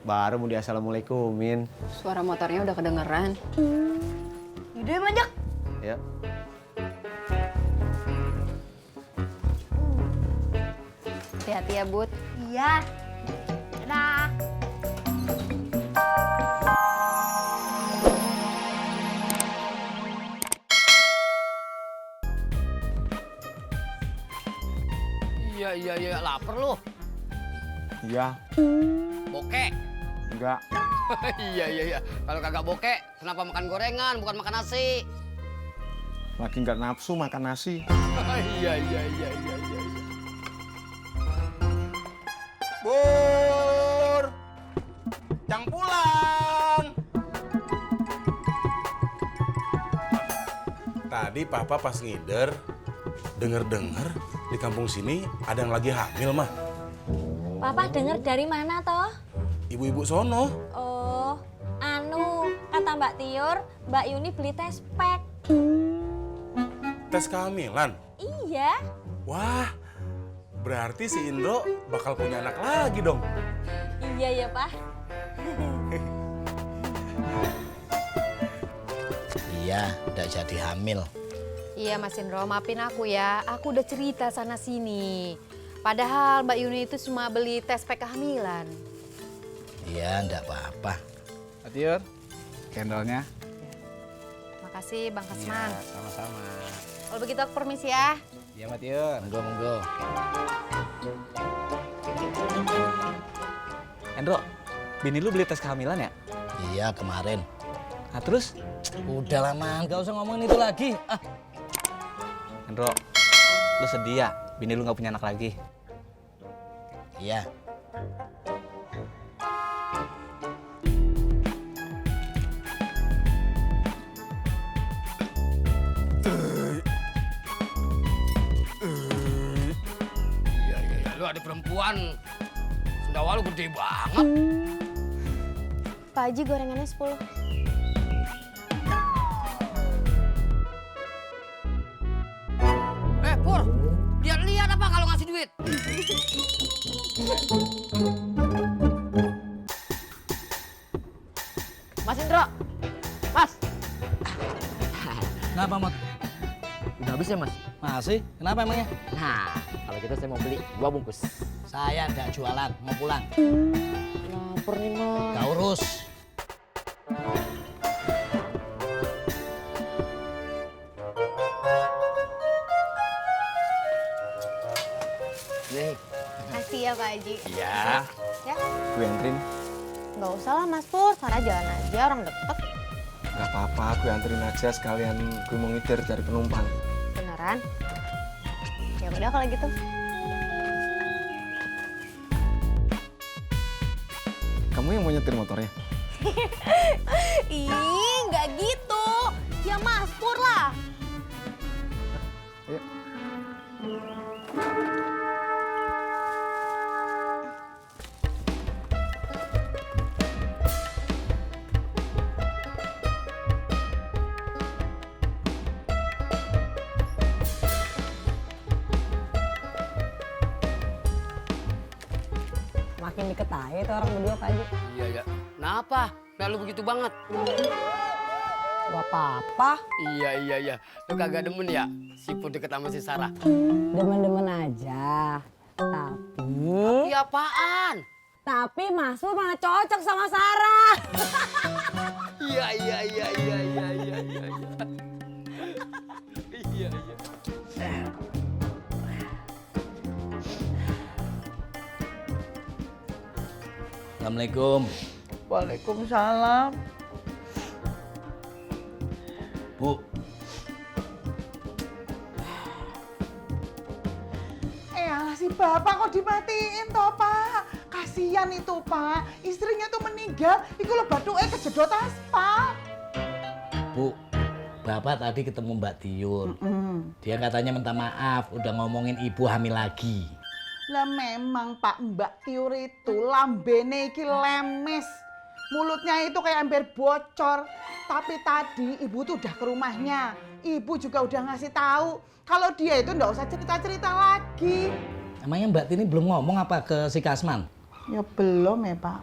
baru mau diassalamualaikumin. Suara motornya udah kedengeran. Yaudah ya, Majak. Ya. Hati-hati ya, Bud. Iya. Dadah. Iya, lapar lu. Iya. Bokek. Enggak. Iya. Kalau kagak bokek, kenapa makan gorengan, bukan makan nasi? Lagi nggak nafsu makan nasi. Iya. Bur, Cang pulang. Tadi Papa pas ngider, denger-denger di kampung sini ada yang lagi hamil, mah. Papa denger dari mana toh? Ibu-ibu sono. Oh, kata Mbak Tiur, Mbak Yuni beli tes pack. Tes kehamilan. Iya. Wah, berarti si Indro bakal punya anak lagi dong. Iya ya, Pak. Iya, udah jadi hamil. Iya, Mas Indro, maafin aku ya. Aku udah cerita sana-sini. Padahal Mbak Yuni itu cuma beli tes pack kehamilan. Iya, enggak apa-apa. Tiur, cendolnya. Makasih, Bang Kasman. Sama-sama. Kalau begitu aku permisi ya. Iya, Mbak Tiur. Monggo. Endro, bini lu beli tes kehamilan ya? Iya, kemarin. Nah terus? Udah lama, nggak usah ngomongin itu lagi. Endro, lu sedih ya? Bini lu nggak punya anak lagi? Iya. Iya. Lu ada perempuan, sendawa lu gede banget. Pak Haji gorengannya 10. Pur, lihat apa kalau ngasih duit? Mas Indro. Mas. Kenapa, Mat? Udah habis ya, Mas? Masih? Kenapa emangnya? Nah, kalau gitu saya mau beli 2 bungkus. Saya nggak jualan, mau pulang. Lapar nih, Mas. Gak urus. Nih. Kasih ya Pak Haji. Iya. Ya? Gue anterin. Nggak usah lah Mas Pur, sana jalan aja, orang deket. Gak apa-apa, gue anterin aja sekalian gue mau ngider cari penumpang. Beneran? Ya udah kalau gitu. Kamu yang mau nyetir motornya? Ih, nggak gitu. Ya Mas Pur lah. Ayo. Makin deket aja itu orang berdua, Pak Haji. Iya. Kenapa? Nah, lu begitu banget. Gak apa-apa. Iya. Lu kagak demen ya si Pur deket sama si Sarah? Demen-demen aja. Tapi Iya apaan? Mas Pur malah cocok sama Sarah. Iya. Iya. Assalamualaikum. Waalaikumsalam. Bu, Si bapak kok dimatiin toh Pak? Kasihan itu Pak, istrinya tuh meninggal, itu lo batuke kejedot aspal. Bu, Bapak tadi ketemu Mbak Tiur. Dia katanya minta maaf, udah ngomongin ibu hamil lagi. Lah memang Pak Mbak Tiur itu lambene iki lemes. Mulutnya itu kayak ember bocor. Tapi tadi ibu tuh udah ke rumahnya. Ibu juga udah ngasih tahu kalau dia itu nggak usah cerita-cerita lagi. Emangnya Mbak Tini belum ngomong apa ke si Kasman? Ya belum ya Pak.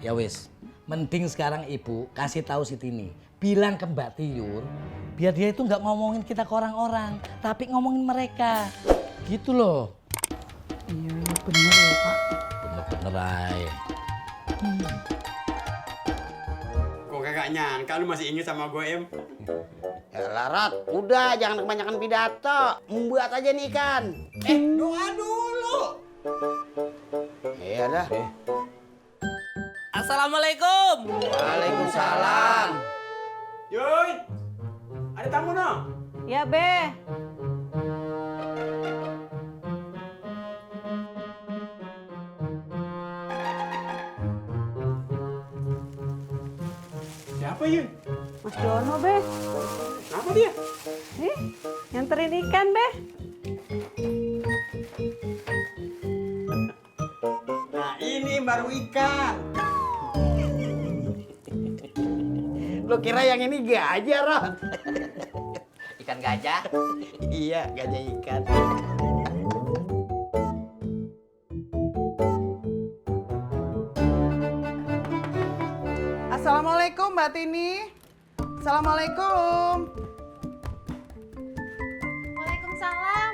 Ya wis, mending sekarang ibu kasih tahu si Tini. Bilang ke Mbak Tiur, biar dia itu nggak ngomongin kita ke orang-orang, tapi ngomongin mereka. Gitu loh. Iya, bener ya Pak. Bener-bener ay. Kok kagak nyangka lu masih inget sama gue, Em? Ya Larat, udah jangan kebanyakan pidato. Membuat aja nih ikan. Doa dulu. Iya dah. Assalamualaikum. Waalaikumsalam. Yoi, ada tamu no? Ya, Be. Siapa Yun? Mas Jono, Be. Apa dia? Nganterin ikan, Be. Nah ini baru ikan. Lu kira yang ini gajah, Rod? Ikan gajah. Iya, gajah ikan. Assalamualaikum Mbak Tini. Assalamualaikum. Waalaikumsalam.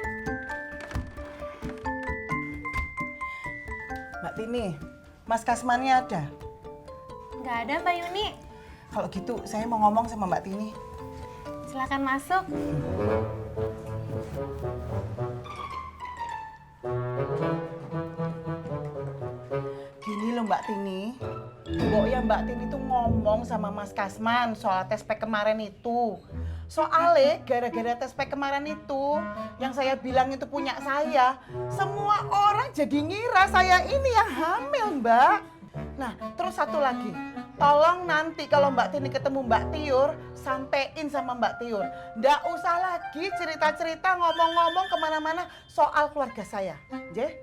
Mbak Tini, Mas Kasmannya ada? Nggak ada, Mbak Yuni. Kalau gitu saya mau ngomong sama Mbak Tini. Silakan masuk. Gini loh Mbak Tini. Pokoknya Mbak Tini tuh ngomong sama Mas Kasman soal tes pack kemarin itu. Soalnya gara-gara tes pack kemarin itu yang saya bilang itu punya saya, semua orang jadi ngira saya ini yang hamil, Mbak. Nah, terus satu lagi. Tolong nanti kalau Mbak Tini ketemu Mbak Tiur, sampein sama Mbak Tiur. Nggak usah lagi cerita-cerita ngomong-ngomong kemana-mana soal keluarga saya. Nggih?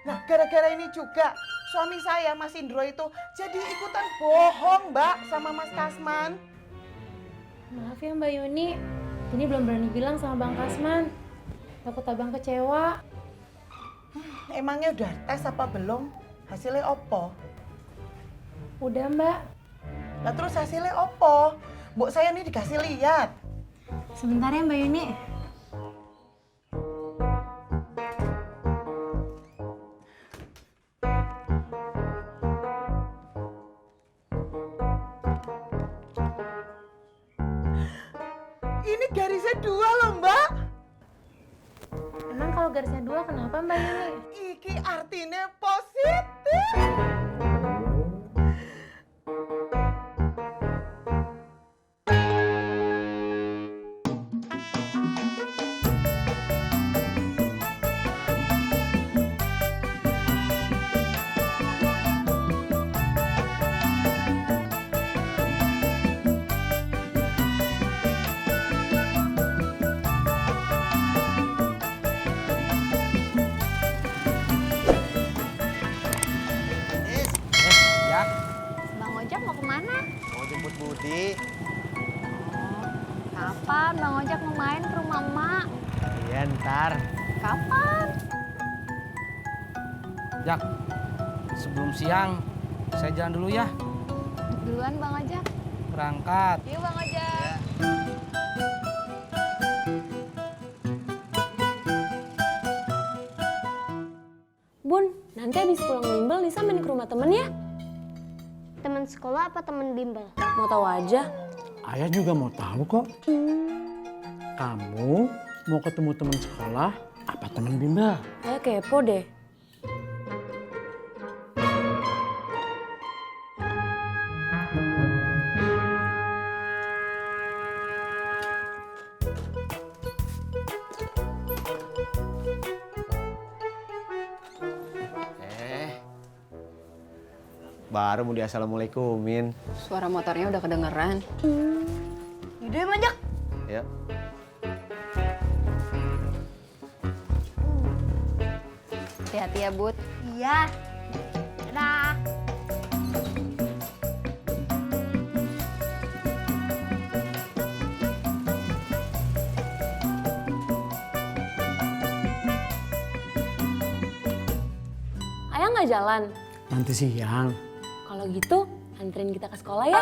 Nah, gara-gara ini juga suami saya, Mas Indro itu jadi ikutan bohong, Mbak, sama Mas Kasman. Maaf ya Mbak Yuni, ini belum berani bilang sama Bang Kasman. Takut abang kecewa. Emangnya udah tes apa belum? Hasilnya opo? Udah Mbak. Lah terus hasilnya opo? Mbok saya nih dikasih lihat. Sebentar ya Mbak Yuni. Ini garisnya 2 loh, Mbak. Emang kalau garisnya 2 kenapa Mbak Yuni? Iki artinya positif. Bang Ojak mau kemana? Mau jemput Budi. Kapan Bang Ojak mau main ke rumah emak? Iya, ntar. Kapan? Jak, sebelum siang saya jalan dulu ya. Duluan Bang Ojak. Berangkat. Yuk Bang Ojak. Bun, nanti habis pulang bimbel Nisa main ke rumah temen ya? Teman sekolah apa teman bimbel? Mau tahu aja. Ayah juga mau tahu kok. Kamu mau ketemu teman sekolah apa teman bimbel? Ayah kepo deh. Baru mau diassalamualaikumin. Suara motornya udah kedengeran. Yaudah, Majak. Ya. Hati-hati ya, Bud. Iya. Dadah. Ayah nggak jalan? Nanti siang. Kalau Kalau gitu, anterin kita ke sekolah ya.